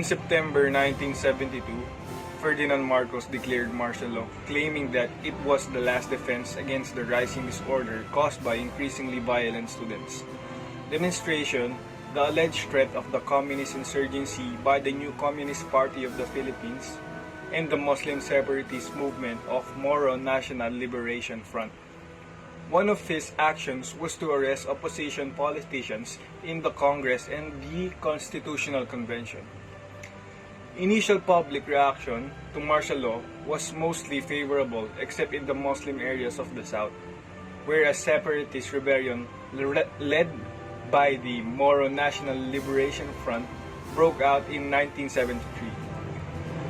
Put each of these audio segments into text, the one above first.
In September 1972, Ferdinand Marcos declared martial law, claiming that it was the last defense against the rising disorder caused by increasingly violent students. Demonstration, the alleged threat of the communist insurgency by the new Communist Party of the Philippines, and the Muslim separatist movement of Moro National Liberation Front. One of his actions was to arrest opposition politicians in the Congress and the Constitutional Convention. Initial public reaction to martial law was mostly favorable except in the Muslim areas of the South, where a separatist rebellion led by the Moro National Liberation Front broke out in 1973.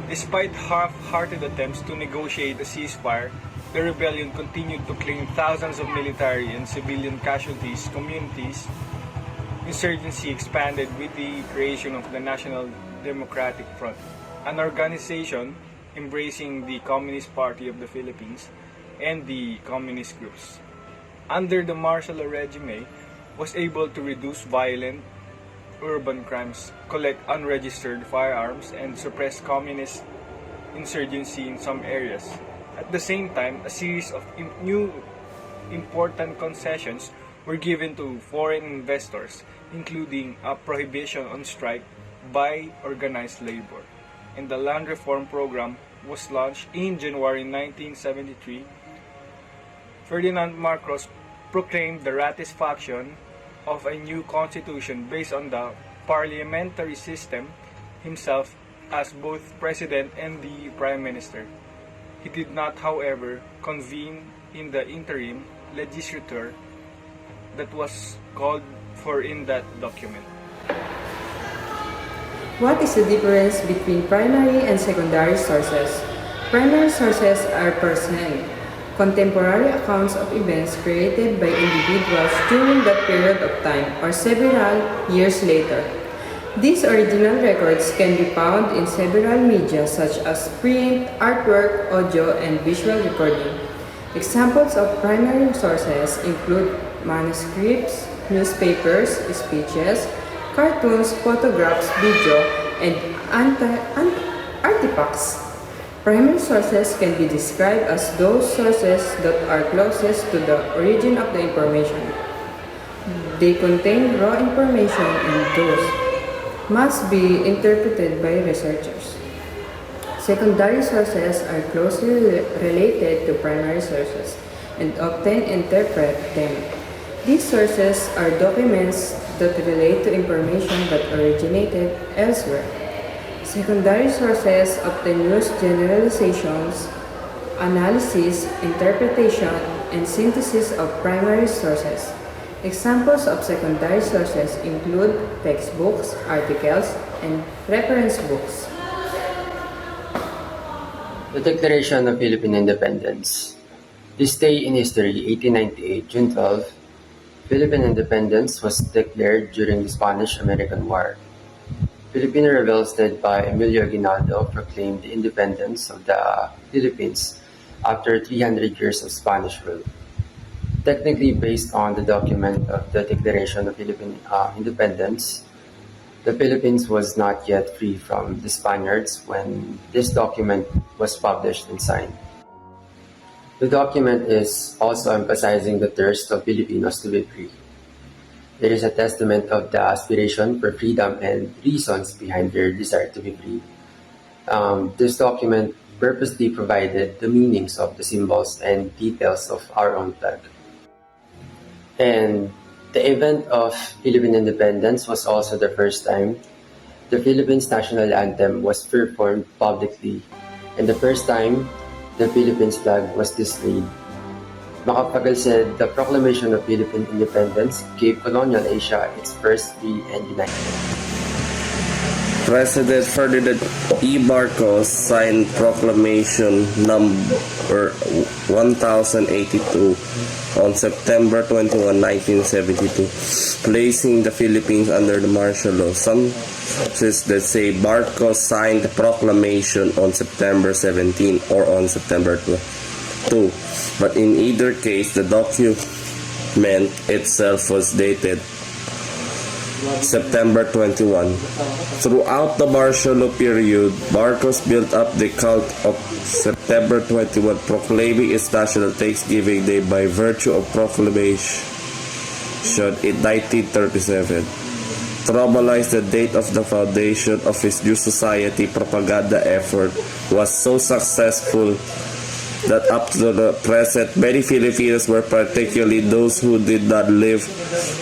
Despite half-hearted attempts to negotiate a ceasefire, the rebellion continued to claim thousands of military and civilian casualties. Communities. Insurgency expanded with the creation of the National Democratic Front, an organization embracing the Communist Party of the Philippines and the communist groups. Under the martial law regime, was able to reduce violent urban crimes, collect unregistered firearms, and suppress communist insurgency in some areas. At the same time, a series of new important concessions were given to foreign investors, including a prohibition on strike by organized labor. And the land reform program was launched in January 1973. Ferdinand Marcos proclaimed the ratification of a new constitution based on the parliamentary system himself as both president and the prime minister. He did not, however, convene in the interim legislature that was called for in that document. What is the difference between primary and secondary sources? Primary sources are personal, contemporary accounts of events created by individuals during that period of time or several years later. These original records can be found in several media such as print, artwork, audio, and visual recording. Examples of primary sources include manuscripts, newspapers, speeches, cartoons, photographs, video, and artifacts. Primary sources can be described as those sources that are closest to the origin of the information. They contain raw information and those must be interpreted by researchers. Secondary sources are closely related to primary sources and often interpret them. These sources are documents that relate to information that originated elsewhere. Secondary sources often use generalizations, analysis, interpretation, and synthesis of primary sources. Examples of secondary sources include textbooks, articles, and reference books. The Declaration of Philippine Independence. This day in history, 1898, June 12, Philippine independence was declared during the Spanish-American War. Filipino rebels led by Emilio Aguinaldo proclaimed the independence of the Philippines after 300 years of Spanish rule. Technically based on the document of the Declaration of Philippine Independence, the Philippines was not yet free from the Spaniards when this document was published and signed. The document is also emphasizing the thirst of Filipinos to be free. It is a testament of the aspiration for freedom and reasons behind their desire to be free. This document purposely provided the meanings of the symbols and details of our own flag. And the event of Philippine independence was also the first time the Philippines national anthem was performed publicly and the first time the Philippines flag was displayed. Macapagal said the proclamation of Philippine independence gave colonial Asia its first free and united. President Ferdinand E. Marcos signed Proclamation number 1082 on September 21, 1972, placing the Philippines under the martial law. Some sources that say Marcos signed the proclamation on September 17 or on September 2, but in either case, the document itself was dated September 21. Throughout the martial law period, Marcos built up the cult of September 21, proclaiming its National Thanksgiving Day by virtue of proclamation in 1937. Formalized the date of the foundation of his new society propaganda effort was so successful that up to the present, many Filipinos were, particularly those who did not live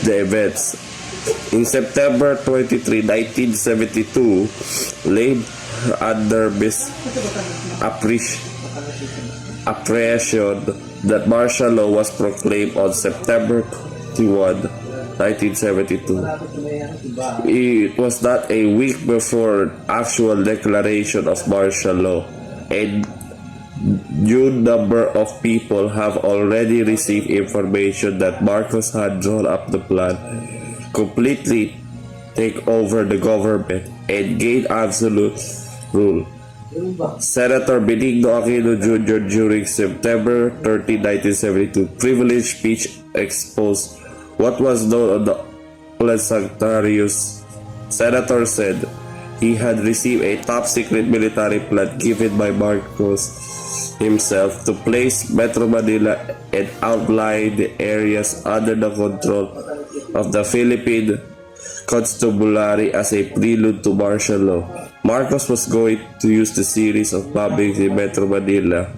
the events. In September 23, 1972, laid under misapprehension that martial law was proclaimed on September 21, 1972. It was not a week before actual declaration of martial law, and new number of people have already received information that Marcos had drawn up the plan completely take over the government and gain absolute rule. Senator Benigno Aquino Jr. during September 30, 1972, privileged speech exposed what was known on the Sanctarius. Senator said he had received a top-secret military plan given by Marcos himself to place Metro Manila and outline the areas under the control of the Philippine Constabulary as a prelude to martial law. Marcos was going to use the series of bombings in Metro Manila,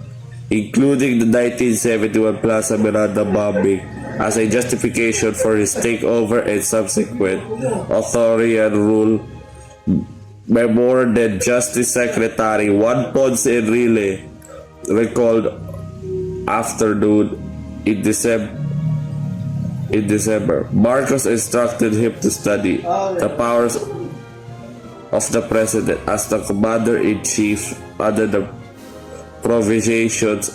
including the 1971 Plaza Miranda bombing, as a justification for his takeover and subsequent authoritarian rule. Memorandum Justice Secretary Juan Ponce Enrile recalled afternoon in December. Marcos instructed him to study the powers of the president as the commander-in-chief under the provisions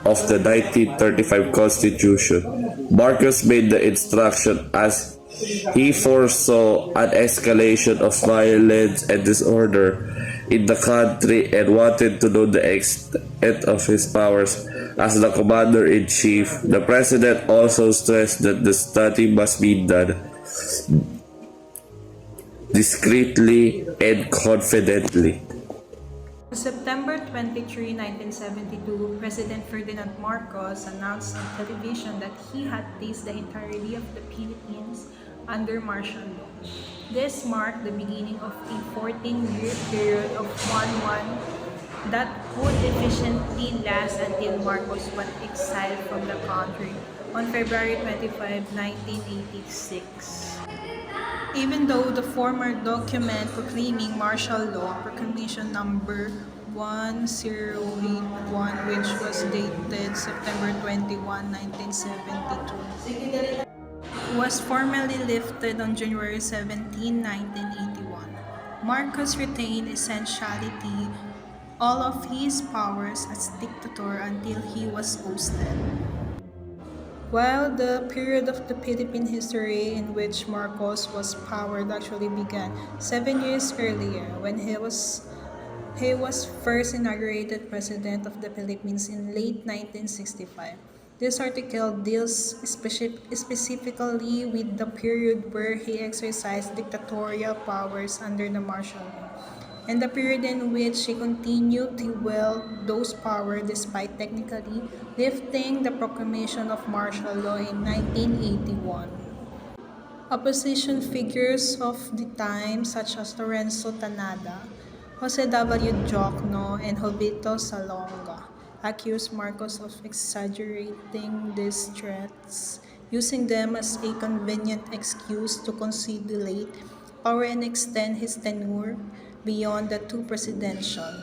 of the 1935 Constitution. Marcos made the instruction as he foresaw an escalation of violence and disorder in the country and wanted to know the extent of his powers as the commander-in-chief. The president also stressed that the study must be done discreetly and confidently. On September 23, 1972, President Ferdinand Marcos announced on television that he had placed the entirety of the Philippines under martial law. This marked the beginning of a 14-year period of one that would efficiently last until Marcos was exiled from the country on February 25, 1986. Even though the former document proclaiming martial law, Proclamation Number 1081, which was dated September 21, 1972, was formally lifted on January 17, 1981. Marcos retained essentially all of his powers as dictator until he was ousted. While the period of the Philippine history in which Marcos was powered actually began 7 years earlier when he was first inaugurated president of the Philippines in late 1965. This article deals specifically with the period where he exercised dictatorial powers under the martial law, and the period in which he continued to wield those powers despite technically lifting the proclamation of martial law in 1981. Opposition figures of the time such as Lorenzo Tanada, Jose W. Jocno, and Jovito Salonga accused Marcos of exaggerating these threats, using them as a convenient excuse to consolidate power and extend his tenure beyond the two presidential